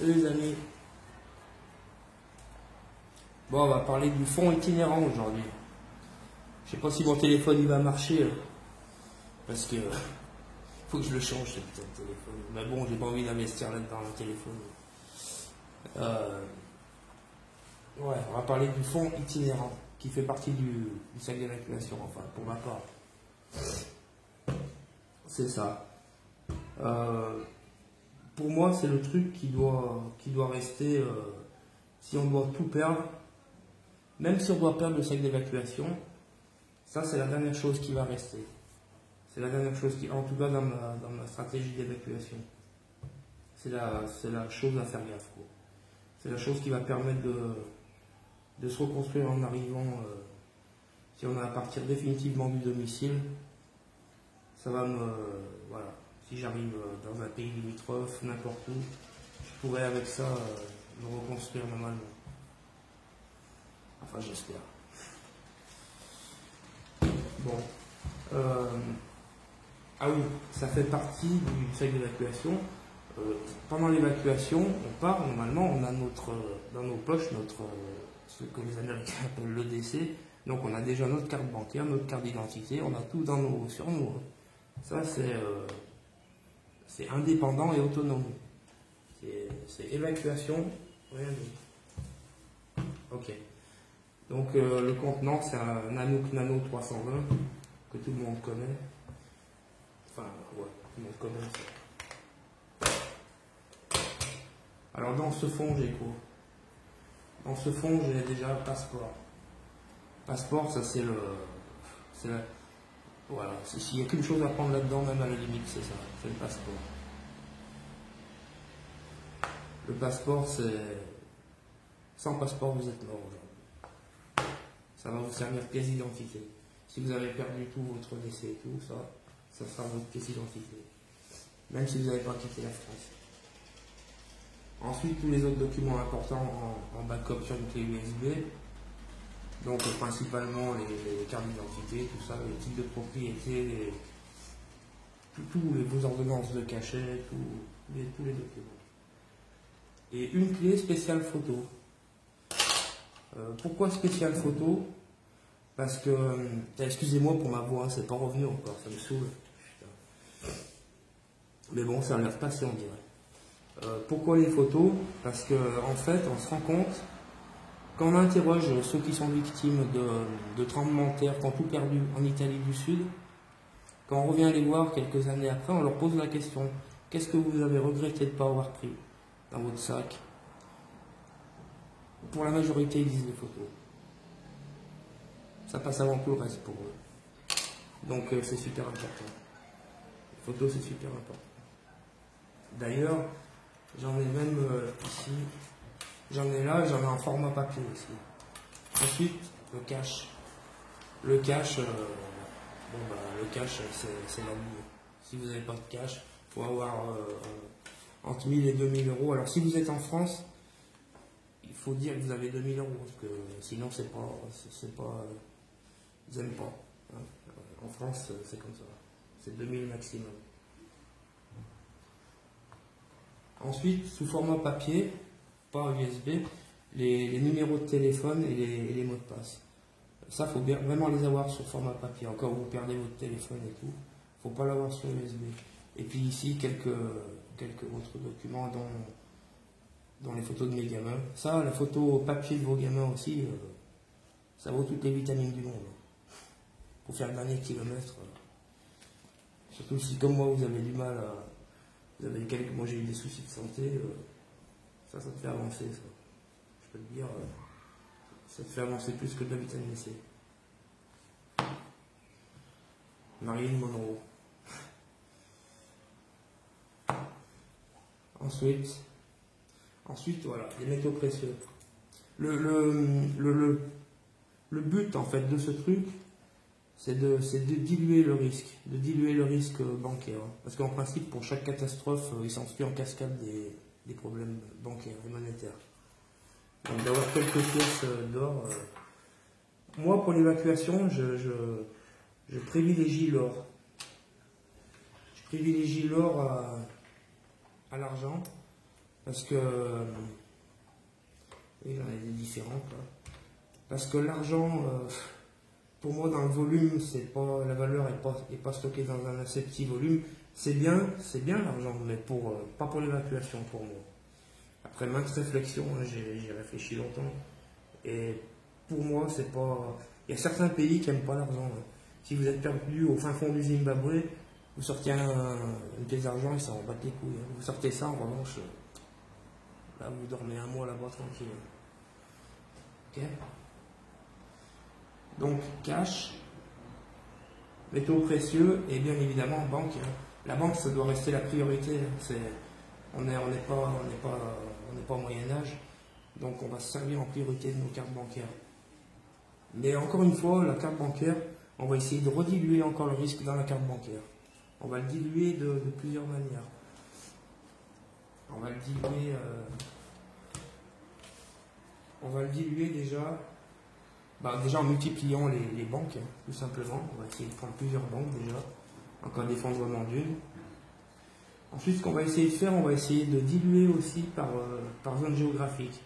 Les amis. Bon, on va parler du fonds itinérant aujourd'hui. Je sais pas si mon téléphone il va marcher, parce que faut que je le change ce putain de téléphone. Mais bon, j'ai pas envie d'investir là-dedans le téléphone. Ouais, on va parler du fonds itinérant qui fait partie du sac d'évacuation, enfin pour ma part. C'est ça. Pour moi, c'est le truc qui doit rester. Si on doit tout perdre, même si on doit perdre le sac d'évacuation, ça c'est la dernière chose qui va rester. C'est la dernière chose qui, en tout cas dans ma stratégie d'évacuation. C'est la chose à faire gaffe, quoi. C'est la chose qui va permettre de se reconstruire en arrivant, si on a à partir définitivement du domicile. Ça va me... voilà. Si j'arrive dans un pays limitrophe, n'importe où, je pourrais avec ça me reconstruire normalement. Enfin, j'espère. Bon. Ah oui, ça fait partie du sac d'évacuation. Pendant l'évacuation, on part, normalement, on a dans nos poches ce que les Américains appellent l'EDC. Donc on a déjà notre carte bancaire, notre carte d'identité, on a tout sur nous. Ça, c'est indépendant et autonome. C'est évacuation, rien d'autre. Ok. Donc le contenant, c'est un Nanook Nano 320 que tout le monde connaît. Enfin, ouais, tout le monde connaît ça. Alors dans ce fond, j'ai quoi? Dans ce fond, j'ai déjà le passeport. Passeport, ça c'est voilà, s'il n'y a qu'une chose à prendre là-dedans, même à la limite, c'est ça, c'est le passeport. Le passeport, c'est... Sans passeport, vous êtes mort aujourd'hui. Ça va vous servir de pièce d'identité. Si vous avez perdu tout votre décès et tout, ça sera votre pièce d'identité. Même si vous n'avez pas quitté la France. Ensuite, tous les autres documents importants en backup sur une clé USB. Donc principalement les cartes d'identité, tout ça, les titres de propriété, vos ordonnances de cachet, tous les documents. Et une clé spéciale photo. Pourquoi spéciale photo? Parce que, excusez-moi pour ma voix, c'est pas revenu encore, ça me saoule. Putain. Mais bon, ça a l'air passé, on dirait. Pourquoi les photos? Parce que en fait, on se rend compte, quand on interroge ceux qui sont victimes de tremblements de terre, qui ont tout perdu en Italie du Sud, quand on revient les voir quelques années après, on leur pose la question: qu'est-ce que vous avez regretté de ne pas avoir pris dans votre sac? Pour la majorité, ils disent les photos. Ça passe avant tout le reste pour eux. Donc c'est super important. Les photos, c'est super important. D'ailleurs, j'en ai même ici. J'en ai là, j'en ai en format papier aussi. Ensuite, le cash. Le cash, le cash, c'est la vie. Si vous n'avez pas de cash, il faut avoir entre 1000 et 2000 euros. Alors, si vous êtes en France, il faut dire que vous avez 2000 euros, parce que sinon, c'est pas, ils n'aiment pas. Hein. En France, c'est comme ça. C'est 2000 maximum. Ensuite, sous format papier, pas USB, les numéros de téléphone et les mots de passe. Ça, il faut vraiment les avoir sur format papier. Encore, vous perdez votre téléphone et tout, il ne faut pas l'avoir sur USB. Et puis ici, quelques autres documents, dont les photos de mes gamins. Ça, la photo papier de vos gamins aussi, ça vaut toutes les vitamines du monde. Pour faire le dernier kilomètre. Surtout si, comme moi, vous avez du mal à... Moi, j'ai eu des soucis de santé. Ça te fait avancer, ça. Je peux te dire, ça te fait avancer plus que de la vitamine C. Marilyn Monroe. Ensuite, voilà, les métaux précieux. Le but, en fait, de ce truc, c'est de diluer le risque bancaire. Parce qu'en principe, pour chaque catastrophe, il s'ensuit en cascade des problèmes bancaires et monétaires. Donc d'avoir quelques pièces d'or. Moi, pour l'évacuation, je privilégie l'or. Je privilégie l'or à l'argent. Parce que, oui, j'en ai des différentes là. Parce que l'argent, pour moi, dans le volume, c'est pas, la valeur est pas stockée dans un assez petit volume. C'est bien l'argent, mais pas pour l'évacuation pour moi. Après maintes réflexions, hein, j'ai réfléchi longtemps. Et pour moi, c'est pas. Il y a certains pays qui n'aiment pas l'argent. Hein. Si vous êtes perdu au fin fond du Zimbabwe, vous sortez une pièce d'argent, ils s'en battent les couilles. Hein. Vous sortez ça, en revanche, là, vous dormez un mois là-bas tranquille. Ok. Donc, cash, métaux précieux et bien évidemment banque. Hein. La banque, ça doit rester la priorité. Hein. On n'est pas au Moyen-Âge, donc on va se servir en priorité de nos cartes bancaires. Mais encore une fois, la carte bancaire, on va essayer de rediluer encore le risque dans la carte bancaire. On va le diluer de plusieurs manières. On va le diluer déjà, déjà en multipliant les banques, hein, tout simplement. On va essayer de prendre plusieurs banques déjà, en cas d'effondrement d'une. Ensuite, ce qu'on va essayer de faire, on va essayer de diluer aussi par zone géographique.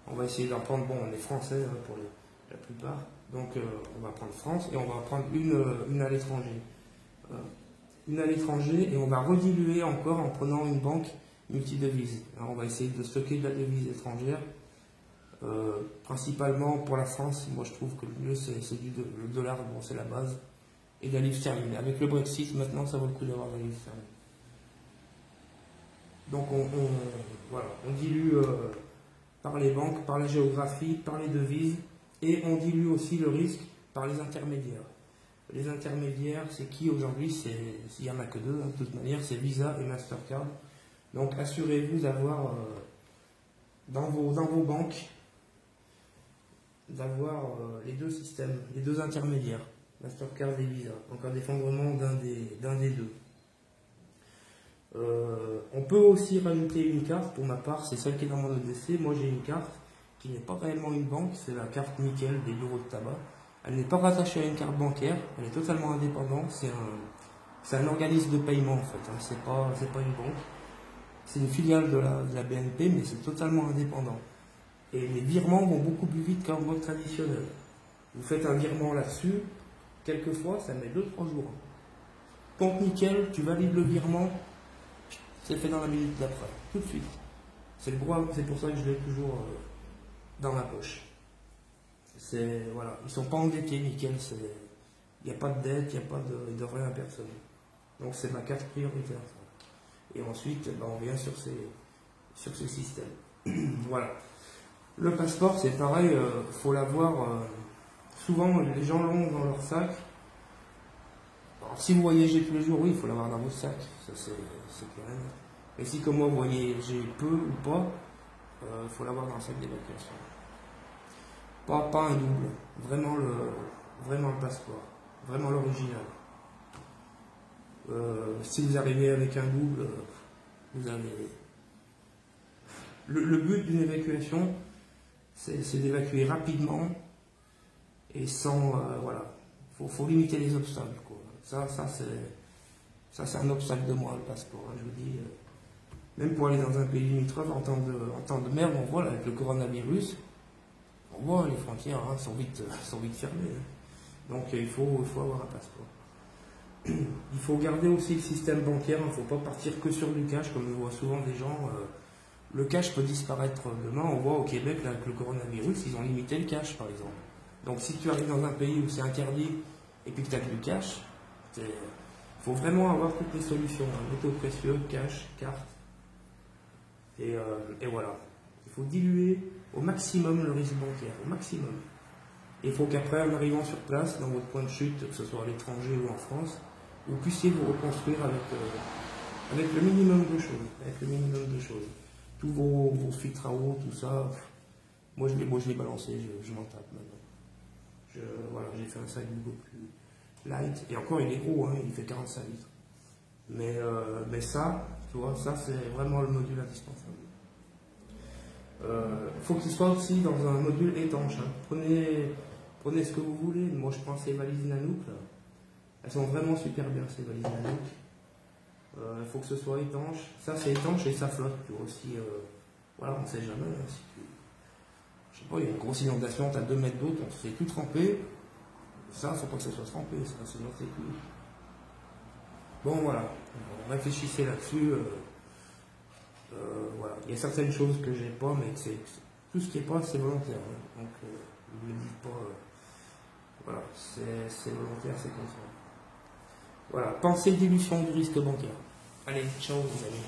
On va essayer d'en prendre, bon, on est français hein, pour la plupart, donc on va prendre France et on va prendre une à l'étranger. Une à l'étranger et on va rediluer encore en prenant une banque multidevise. Alors, on va essayer de stocker de la devise étrangère, principalement pour la France. Moi, je trouve que le mieux, c'est le dollar, bon, c'est la base, et de la livre sterling. Avec le Brexit, maintenant, ça vaut le coup d'avoir la livre sterling. Donc voilà, on dilue par les banques, par la géographie, par les devises, et on dilue aussi le risque par les intermédiaires. Les intermédiaires, c'est qui aujourd'hui? S'il n'y en a que deux, hein, de toute manière, c'est Visa et Mastercard. Donc assurez-vous d'avoir dans vos banques, d'avoir les deux systèmes, les deux intermédiaires, Mastercard et Visa, en cas d'effondrement d'un des deux. On peut aussi rajouter une carte, pour ma part, c'est celle qui est dans mon EDC. Moi j'ai une carte qui n'est pas réellement une banque, c'est la carte nickel des bureaux de tabac. Elle n'est pas rattachée à une carte bancaire, elle est totalement indépendante, c'est un organisme de paiement en fait, hein. C'est pas une banque. C'est une filiale de la BNP, mais c'est totalement indépendant. Et les virements vont beaucoup plus vite qu'en banque traditionnelle. Vous faites un virement là-dessus, quelquefois ça met 2-3 jours. Compte nickel, tu valides le virement, c'est fait dans la minute d'après, tout de suite. C'est pour ça que je l'ai toujours dans ma poche. Voilà, ils sont pas endettés, nickel, il n'y a pas de dette, il n'y a pas de rien à personne. Donc c'est ma carte prioritaire. Et ensuite, on vient sur ces systèmes. Voilà. Le passeport, c'est pareil, faut l'avoir. Souvent, les gens l'ont dans leur sac. Alors, si vous voyagez tous les jours, oui, il faut l'avoir dans votre sac. Ça, c'est clair. Mais si, comme moi, vous voyagez peu ou pas, il faut l'avoir dans le sac d'évacuation. Pas un double. Vraiment le passeport. Vraiment l'original. Si vous arrivez avec un double, vous avez. Le but d'une évacuation, c'est d'évacuer rapidement et sans. Voilà. Faut limiter les obstacles. Quoi. Ça c'est un obstacle de moi, le passeport. Hein, je vous dis. Même pour aller dans un pays limitrophe en temps de merde, on voit là, avec le coronavirus, on voit les frontières hein, sont vite fermées. Hein. Donc il faut avoir un passeport. Il faut garder aussi le système bancaire, il ne faut pas partir que sur du cash, comme je vois souvent des gens. Le cash peut disparaître demain. On voit au Québec, là, avec le coronavirus, ils ont limité le cash, par exemple. Donc si tu arrives dans un pays où c'est interdit et puis que tu as que du cash, il faut vraiment avoir toutes les solutions. Hein. Métaux précieux, cash, carte. Et voilà. Il faut diluer au maximum le risque bancaire, au maximum. Et il faut qu'après, en arrivant sur place, dans votre point de chute, que ce soit à l'étranger ou en France, vous puissiez vous reconstruire avec le minimum de choses. Tous vos filtres à eau, tout ça, moi je l'ai balancé, je m'en tape maintenant. Voilà, j'ai fait un sac beaucoup plus light, et encore il est gros, hein, il fait 45 litres. Mais ça, tu vois, ça c'est vraiment le module indispensable. Faut qu'il soit aussi dans un module étanche. Hein. Prenez ce que vous voulez. Moi je prends ces valises Nanook là. Elles sont vraiment super bien ces valises Nanook. Il faut que ce soit étanche. Ça c'est étanche et ça flotte. Tu vois aussi voilà, on ne sait jamais. Hein, si tu, je sais pas, il y a une grosse inondation, tu as 2 mètres d'eau, on se fait tout tremper. Ça, il ne faut pas que ça soit trempé, ça, sinon c'est cuit. Bon, voilà, réfléchissez là-dessus. Voilà. Il y a certaines choses que j'ai pas, mais tout ce qui est pas, c'est volontaire. Hein. Donc, ne me dites pas, voilà, c'est volontaire, c'est comme ça. Voilà, pensée dilution du risque bancaire. Allez, ciao les amis.